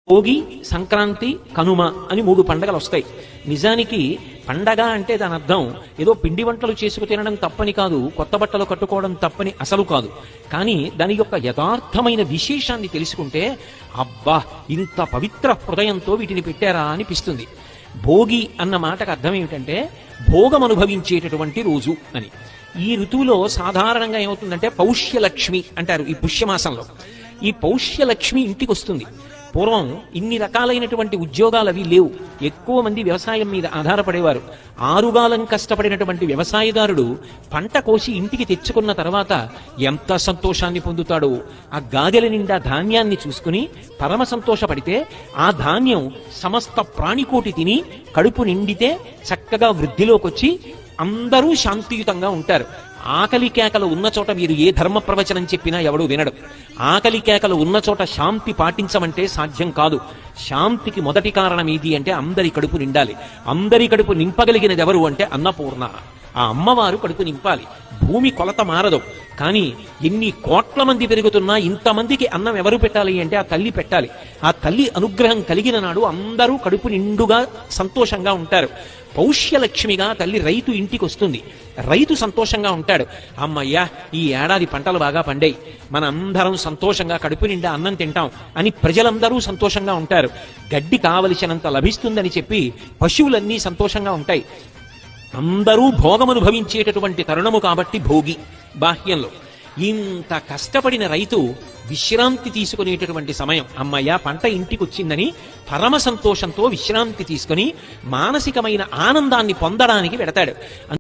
భోగి, సంక్రాంతి, కనుమ అని 3 పండగలు వస్తాయి. నిజానికి పండగ అంటే దాని అర్థం ఏదో పిండి వంటలు చేసుకు తినడం తప్పని కాదు, కొత్త బట్టలు కట్టుకోవడం తప్పని అసలు కాదు. కానీ దాని యొక్క యథార్థమైన విశేషాన్ని తెలుసుకుంటే అబ్బా, ఇంత పవిత్ర హృదయంతో వీటిని పెట్టారా అనిపిస్తుంది. భోగి అన్న మాటకు అర్థం ఏమిటంటే భోగం అనుభవించేటటువంటి రోజు అని. ఈ ఋతువులో సాధారణంగా ఏమవుతుందంటే పౌష్యలక్ష్మి అంటారు. ఈ పుష్యమాసంలో ఈ పౌష్యలక్ష్మి ఇంటికి వస్తుంది. పూర్వం ఇన్ని రకాలైనటువంటి ఉద్యోగాలు అవి లేవు. ఎక్కువ మంది వ్యవసాయం మీద ఆధారపడేవారు. ఆరుగాలం కష్టపడినటువంటి వ్యవసాయదారుడు పంట కోసి ఇంటికి తెచ్చుకున్న తర్వాత ఎంత సంతోషాన్ని పొందుతాడో. ఆ గాదెల నిండా ధాన్యాన్ని చూసుకుని పరమ సంతోషపడితే ఆ ధాన్యం సమస్త ప్రాణికోటి తిని కడుపు నిండితే చక్కగా వృద్ధిలోకి వచ్చి అందరూ శాంతియుతంగా ఉంటారు. ఆకలి కేకలు ఉన్న చోట మీరు ఏ ధర్మ ప్రవచనం చెప్పినా ఎవడూ వినడు. ఆకలి కేకలు ఉన్న చోట శాంతి పాటించమంటే సాధ్యం కాదు. శాంతికి మొదటి కారణం ఏది అంటే అందరి కడుపు నిండాలి. అందరి కడుపు నింపగలిగినది ఎవరు అంటే అన్నపూర్ణ. ఆ అమ్మవారు కడుపు నింపాలి. భూమి కొలత మారదు. కానీ ఎన్ని కోట్ల మంది పెరుగుతున్నా ఇంతమందికి అన్నం ఎవరు పెట్టాలి అంటే ఆ తల్లి పెట్టాలి. ఆ తల్లి అనుగ్రహం కలిగిన నాడు అందరూ కడుపు నిండుగా సంతోషంగా ఉంటారు. పౌష్యలక్ష్మిగా తల్లి రైతు ఇంటికి వస్తుంది. రైతు సంతోషంగా ఉంటాడు. అమ్మయ్యా, ఈ ఏడాది పంటలు బాగా పండాయి, మన అందరం సంతోషంగా కడుపు నిండా అన్నం తింటాం అని ప్రజలందరూ సంతోషంగా ఉంటారు. గడ్డి కావలసినంత లభిస్తుందని చెప్పి పశువులన్నీ సంతోషంగా ఉంటాయి. అందరూ భోగమనుభవించేటటువంటి తరుణము కాబట్టి భోగి. బాహ్యంలో ఇంత కష్టపడిన రైతు విశ్రాంతి తీసుకునేటటువంటి సమయం. అమ్మయ్య, పంట ఇంటికి వచ్చిందని పరమ సంతోషంతో విశ్రాంతి తీసుకుని మానసికమైన ఆనందాన్ని పొందడానికి వెడతాడు.